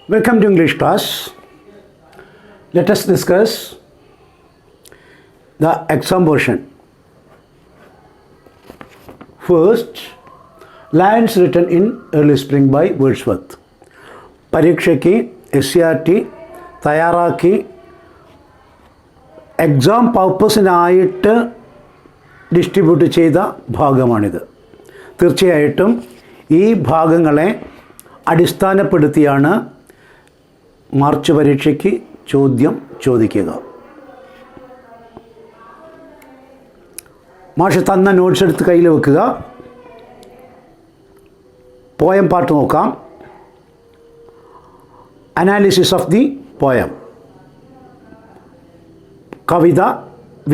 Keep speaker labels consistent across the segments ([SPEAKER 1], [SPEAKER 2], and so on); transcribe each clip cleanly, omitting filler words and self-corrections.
[SPEAKER 1] Welcome to English class. Let us discuss the exam version. First, lines written in early spring by Wordsworth. പരീക്ഷയ്ക്ക് SCRT തയ്യാറാക്കി exam പർപ്പസിനായിട്ട് distribute ചെയ്ത ഭാഗമാണിത്. തീർച്ചയായിട്ടും ഈ ഭാഗങ്ങളെ അടിസ്ഥാനപ്പെടുത്തിയാണ് മാർച്ച് പരീക്ഷയ്ക്ക് ചോദ്യം ചോദിക്കുക. മാഷ് തന്ന നോട്ട്സ് എടുത്ത് കയ്യിൽ വെക്കുക. പോയം പാർട്ട് നോക്കാം. അനാലിസിസ് ഓഫ് ദി പോയം, കവിത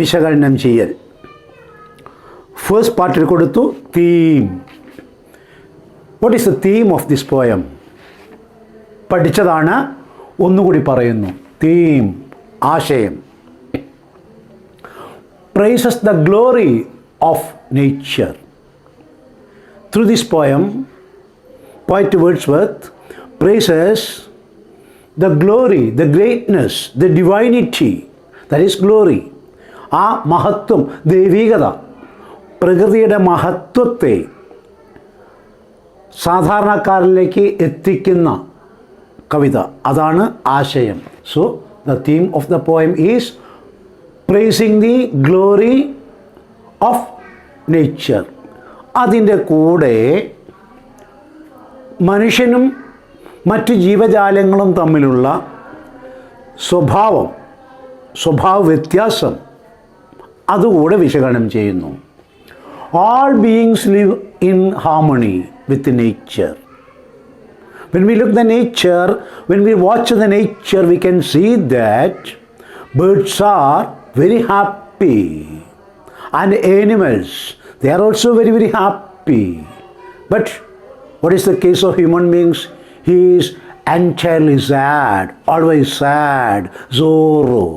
[SPEAKER 1] വിശകലനം ചെയ്യൽ. ഫസ്റ്റ് പാർട്ടിൽ കൊടുത്തു theme. What is the theme of this poem? പഠിച്ചതാണ്, ഒന്നുകൂടി പറയുന്നു. തീം, ആശയം. praises the glory of nature. Through this poem, poet Wordsworth praises the glory, the greatness, the divinity, that is glory. ആ മഹത്വം, ദൈവികത, പ്രകൃതിയുടെ മഹത്വത്തെ സാധാരണക്കാരിലേക്ക് എത്തിക്കുന്ന കവിത, അതാണ് ആശയം. So the theme of the poem is pricing the glory of nature. അതിൻ്റെ കൂടെ മനുഷ്യനും മറ്റ് ജീവജാലങ്ങളും തമ്മിലുള്ള സ്വഭാവ വ്യത്യാസം അതുകൂടെ വിശകലനം ചെയ്യുന്നു. All beings live in harmony with nature. When we look at the nature, when we watch the nature, we can see that birds are very happy, and animals, they are also very, very happy. But what is the case of human beings? He is entirely sad, always sad, sorrow.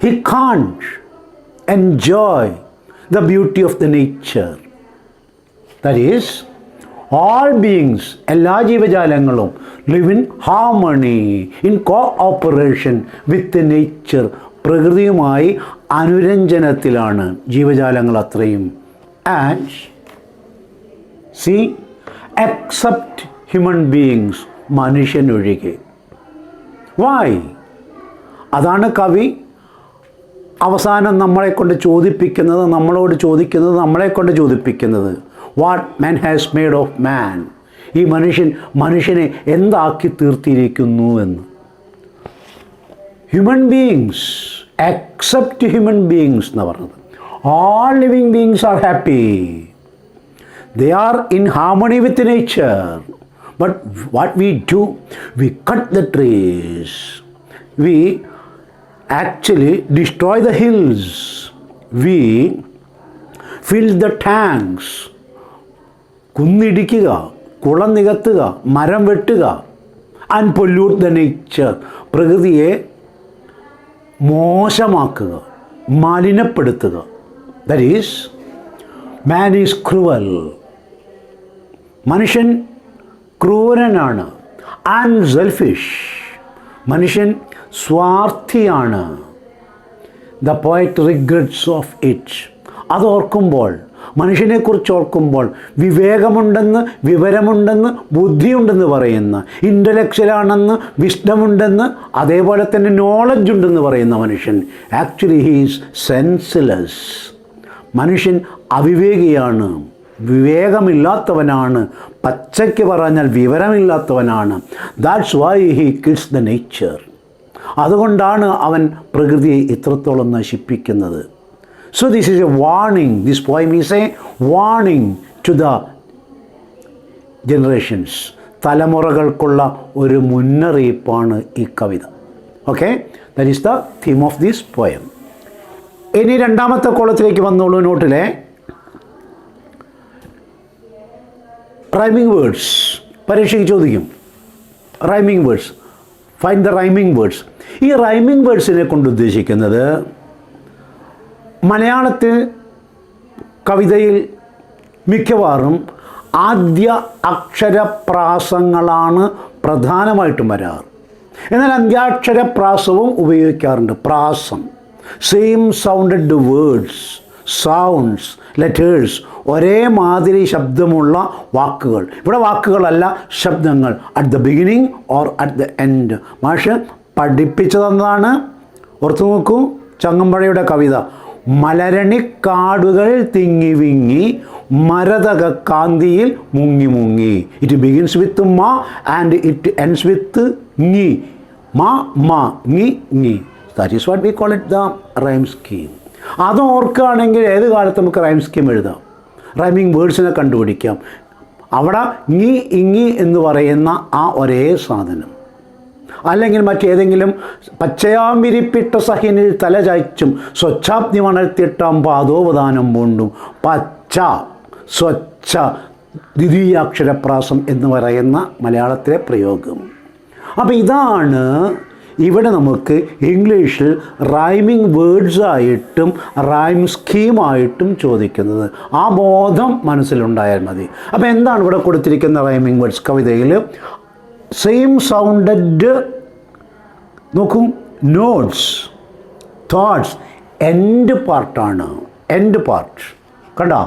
[SPEAKER 1] He can't enjoy the beauty of the nature. That is, all beings, എല്ലാ ജീവജാലങ്ങളും live in harmony, in cooperation with the nature. പ്രകൃതിയുമായി അനുരഞ്ജനത്തിലാണ് ജീവജാലങ്ങൾ അത്രയും. And see, except human beings, മനുഷ്യനൊഴികെ. Why? അതാണ് കവി അവസാനം നമ്മളെക്കൊണ്ട് ചോദിപ്പിക്കുന്നത്, നമ്മളോട് ചോദിക്കുന്നത്, നമ്മളെക്കൊണ്ട് ചോദിപ്പിക്കുന്നത്. What man has made of man. ഈ മനുഷ്യനെ എന്താക്കി തീർത്തിരിക്കുന്നു എന്ന്. Human beings, except human beings എന്ന് പറഞ്ഞത്. All living beings are happy. They are in harmony with nature. But what we do, we cut the trees, we actually destroy the hills, we fill the tanks. കുന്നിടിക്കുക, കുളം നികത്തുക, മരം വെട്ടുക, and pollute the nature. പ്രകൃതിയെ മോശമാക്കുക, മലിനപ്പെടുത്തുക. That is, man is cruel. മനുഷ്യൻ ക്രൂരനാണ്. and selfish. മനുഷ്യൻ സ്വാർത്ഥിയാണ്. The poet regrets of it. അതോർക്കുമ്പോൾ, മനുഷ്യനെക്കുറിച്ച് ഓർക്കുമ്പോൾ, വിവേകമുണ്ടെന്ന്, വിവരമുണ്ടെന്ന്, ബുദ്ധിയുണ്ടെന്ന് പറയുന്ന, ഇൻ്റലക്ച്വലാണെന്ന്, വിസ്ഡമുണ്ടെന്ന്, അതേപോലെ തന്നെ നോളജ് ഉണ്ടെന്ന് പറയുന്ന മനുഷ്യൻ ആക്ച്വലി ഹീ ഈസ് സെൻസ്ലെസ്. മനുഷ്യൻ അവിവേകിയാണ്, വിവേകമില്ലാത്തവനാണ്, പച്ചയ്ക്ക് പറഞ്ഞാൽ വിവരമില്ലാത്തവനാണ്. That's why he kills the nature. അതുകൊണ്ടാണ് അവൻ പ്രകൃതിയെ ഇത്രത്തോളം നശിപ്പിക്കുന്നത്. So this is a warning. This poem is a warning to the generations. തലമുറകൾക്കുള്ള ഒരു മുന്നറിയിപ്പാണ് ഈ കവിത. Okay, that is the theme of this poem. ഇനി രണ്ടാമത്തെ കോളത്തിലേക്ക് വന്നോളൂ. നോട്ടിലെ റൈമിംഗ് വേർഡ്സ് പരീക്ഷയ്ക്ക് ചോദിക്കും. Rhyming words, find the rhyming words. ഈ റൈമിംഗ് വേർഡ്സിനെ കൊണ്ട് ഉദ്ദേശിക്കുന്നത് മലയാളത്തിൽ കവിതയിൽ മിക്കവാറും ആദ്യ അക്ഷരപ്രാസങ്ങളാണ് പ്രധാനമായിട്ടും വരാറ്. എന്നാൽ അന്ത്യാക്ഷരപ്രാസവും ഉപയോഗിക്കാറുണ്ട്. പ്രാസം, same sounded words, sounds, letters, ഒരേ മാതിരി ശബ്ദമുള്ള വാക്കുകൾ. ഇവിടെ വാക്കുകളല്ല, ശബ്ദങ്ങൾ. At the beginning or at the end. മാഷ് പഠിപ്പിച്ചു തന്നതാണ്. ഓർത്തു നോക്കൂ, ചങ്ങമ്പുഴയുടെ കവിത. മലരണിക്കാടുകൾ തിങ്ങി വിങ്ങി മരതക കാന്തിയിൽ മുങ്ങി മുങ്ങി. ഇറ്റ് ബിഗിൻസ് വിത്ത് മ ആൻഡ് ഇറ്റ് എൻഡ്സ് വിത്ത് ngി. മ മ ngി ngി. That is what we call it the rhyme scheme. അത് ഓർക്കുകയാണെങ്കിൽ ഏത് കാലത്ത് നമുക്ക് റൈം സ്കീം എഴുതാം, റൈമിങ് വേർഡ്സിനെ കണ്ടുപിടിക്കാം. അവിടെ ngി ഇങ്ങി എന്ന് പറയുന്ന ആ ഒരേ സാധനം, അല്ലെങ്കിൽ മറ്റേതെങ്കിലും പച്ചയാം വിരിപ്പിട്ട സഹിനിൽ തലചായ്ച്ചും സ്വച്ഛാബ്ദി മണർത്തിട്ടാം പാദോപദാനം പൂണ്ടും. പച്ച, സ്വച്ഛ, ദ്വിതീയാക്ഷരപ്രാസം എന്ന് പറയുന്ന മലയാളത്തിലെ പ്രയോഗം. അപ്പോൾ ഇതാണ് ഇവിടെ നമുക്ക് ഇംഗ്ലീഷിൽ റൈമിംഗ് വേർഡ്സായിട്ടും റൈം സ്കീമായിട്ടും ചോദിക്കുന്നത്. ആ ബോധം മനസ്സിലുണ്ടായാൽ മതി. അപ്പോൾ എന്താണ് ഇവിടെ കൊടുത്തിരിക്കുന്ന റൈമിംഗ് വേർഡ്സ് കവിതയിൽ? സെയിം സൗണ്ടഡ്, നോക്കൂ, നോട്ട്സ്, തോട്ട്സ്, എൻഡ് പാർട്ടാണ്. എൻഡ് പാർട്ട് കണ്ടോ?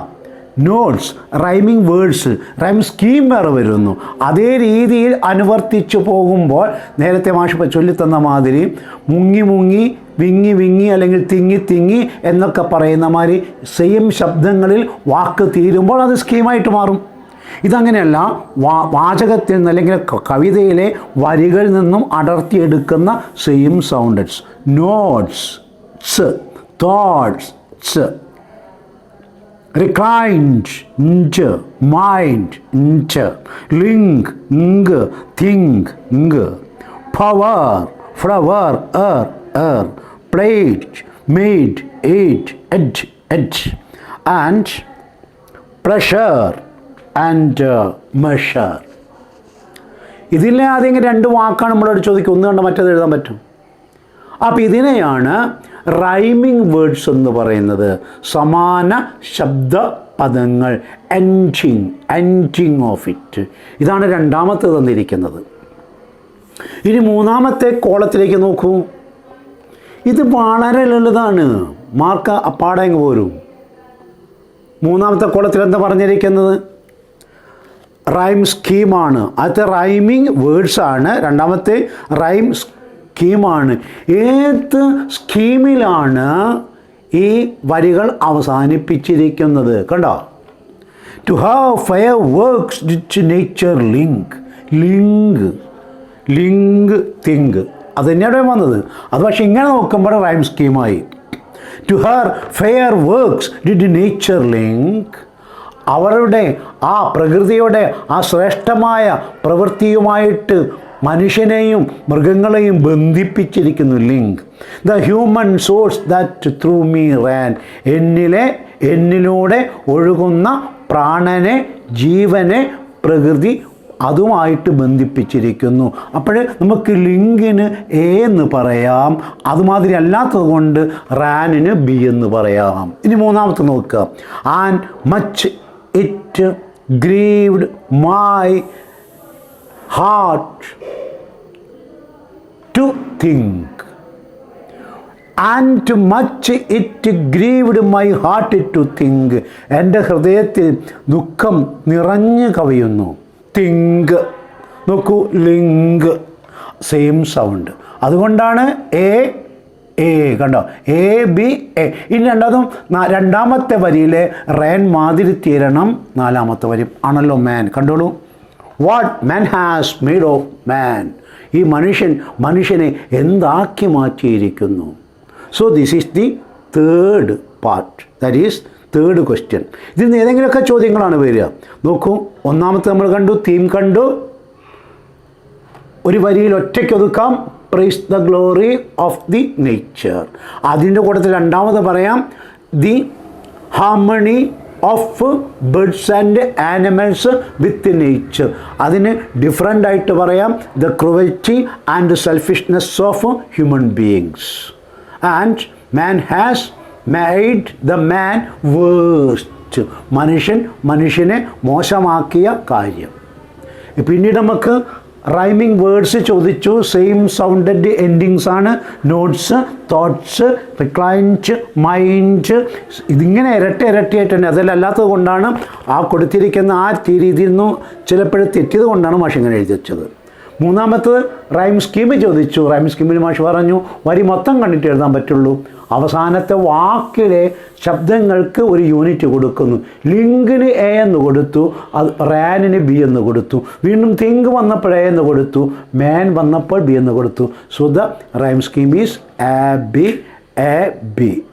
[SPEAKER 1] Notes, rhyming words, rhyme scheme വേറെ വരുന്നു. അതേ രീതിയിൽ അനുവർത്തിച്ചു പോകുമ്പോൾ നേരത്തെ മാഷ് ചൊല്ലിത്തന്ന മാതിരി മുങ്ങി മുങ്ങി, വിങ്ങി വിങ്ങി, അല്ലെങ്കിൽ തിങ്ങി തിങ്ങി എന്നൊക്കെ പറയുന്ന മാതിരി സെയിം ശബ്ദങ്ങളിൽ വാക്ക് തീരുമ്പോൾ അത് സ്കീമായിട്ട് മാറും. ഇതങ്ങനെയല്ല, വാചകത്തിൽ നിന്ന് അല്ലെങ്കിൽ കവിതയിലെ വരികളിൽ നിന്നും അടർത്തിയെടുക്കുന്ന same sounded. Notes, thoughts, reclined, mind, link, think, power, flower, plate, made, ate, edge, and pressure and measure. ഇതിലെ ആദ്യം രണ്ട് വാക്കാണ് നമ്മളോട് ചോദിക്കുക, ഒന്ന് കണ്ട് മറ്റേത് എഴുതാൻ പറ്റും. അപ്പോൾ ഇതിനെയാണ് റൈമിംഗ് വേർഡ്സ് എന്ന് പറയുന്നത്. സമാന ശബ്ദ പദങ്ങൾ, എൻഡിങ് ഓഫ് ഇറ്റ്. ഇതാണ് രണ്ടാമത്തെ തന്നിരിക്കുന്നത്. ഇനി മൂന്നാമത്തെ കോളത്തിലേക്ക് നോക്കൂ. ഇത് വളരെ ലളിതമാണ്, മാർക്ക് അപ്പാടങ്ങ് പോരും. മൂന്നാമത്തെ കോളത്തിൽ എന്താ പറഞ്ഞിരിക്കുന്നത്? റൈം സ്കീമാണ്. ആദ്യത്തെ റൈമിംഗ് വേർഡ്സാണ്, രണ്ടാമത്തെ റൈം സ്കീമാണ്. ഏത് സ്കീമിലാണ് ഈ വരികൾ അവസാനിപ്പിച്ചിരിക്കുന്നത്? കണ്ടോ? To have fire works which nature link think. അത് തന്നെയാണ് വന്നത്. അത് പക്ഷെ ഇങ്ങനെ നോക്കുമ്പോൾ റൈം സ്കീമായി. To her fair works did nature link. അവരുടെ ആ പ്രകൃതിയുടെ ആ ശ്രേഷ്ഠമായ പ്രവൃത്തിയുമായിട്ട് മനുഷ്യനെയും മൃഗങ്ങളെയും ബന്ധിപ്പിച്ചിരിക്കുന്നു. Link. The human source that through me ran. എന്നിലൂടെ ഒഴുകുന്ന പ്രാണനെ, ജീവനെ പ്രകൃതി അതുമായിട്ട് ബന്ധിപ്പിച്ചിരിക്കുന്നു. അപ്പോൾ നമുക്ക് ലിങ്കിന് എ എന്ന് പറയാം, അതുമാതിരി അല്ലാത്തത് കൊണ്ട് റാനിന് ബി എന്ന് പറയാം. ഇനി മൂന്നാമത്തെ നോക്കുക. And much it grieved my heart to think. And much it grieved my heart to think. എൻ്റെ ഹൃദയത്തിൽ ദുഃഖം നിറഞ്ഞു കവിയുന്നു. തിങ്ക്, നോക്കൂ, ലിങ്ക്, സെയിം സൗണ്ട്. അതുകൊണ്ടാണ് എ കണ്ടോ? A B A. ഇനി രണ്ടാമത്തെ വരിയിലെ റേൻ മാതിരി തീരണം നാലാമത്തെ വരി ആണല്ലോ മാൻ. കണ്ടോളൂ. What man has made of man. ഈ മനുഷ്യനെ എന്താക്കി മാറ്റിയിരിക്കുന്നു. So this is the third part, that is third question. ഇതിൽ നിന്ന് ഏതെങ്കിലുമൊക്കെ ചോദ്യങ്ങളാണ് വരിക. നോക്കൂ, ഒന്നാമത്തെ നമ്മൾ കണ്ടു, തീം കണ്ടു, ഒരു വരിയിൽ ഒറ്റയ്ക്കൊതുക്കാം, praise the glory of the nature. അതിൻ്റെ കൂട്ടത്തിൽ രണ്ടാമത് പറയാം, the harmony of birds and animals with nature. അതിന് ഡിഫറൻ്റ് ആയിട്ട് പറയാം, the cruelty and selfishness of human beings. And man has made the man worst. Waste, മനുഷ്യനെ മോശമാക്കിയ കാര്യം. പിന്നീട് നമുക്ക് റൈമിംഗ് വേർഡ്സ് ചോദിച്ചു. സെയിം സൗണ്ടഡ് എൻഡിങ്സ് ആണ്. നോട്ട്സ്, തോട്ട്സ്, റിക്ലൈൻഡ്, മൈൻഡ്, ഇതിങ്ങനെ ഇരട്ടിയായിട്ട് തന്നെ. അതിലല്ലാത്തത് കൊണ്ടാണ് ആ കൊടുത്തിരിക്കുന്ന ആ രീതിയിൽ നിന്ന് ചിലപ്പോഴും തെറ്റിയത് കൊണ്ടാണ് മാഷ് ഇങ്ങനെ എഴുതി വെച്ചത്. മൂന്നാമത്തത് റൈം സ്കീം ചോദിച്ചു. റൈം സ്കീമിൽ മാഷ് പറഞ്ഞു വരി മൊത്തം കണ്ടിട്ട് എഴുതാൻ പറ്റുള്ളൂ. അവസാനത്തെ വാക്കിലെ ശബ്ദങ്ങൾക്ക് ഒരു യൂണിറ്റ് കൊടുക്കുന്നു. ലിങ്കിന് എ എന്ന് കൊടുത്തു, അത് റാനിന് ബി എന്ന് കൊടുത്തു, വീണ്ടും തിങ്ക് വന്നപ്പോൾ എ എന്ന് കൊടുത്തു, മാൻ വന്നപ്പോൾ ബി എന്ന് കൊടുത്തു. So the rhyme scheme is A B.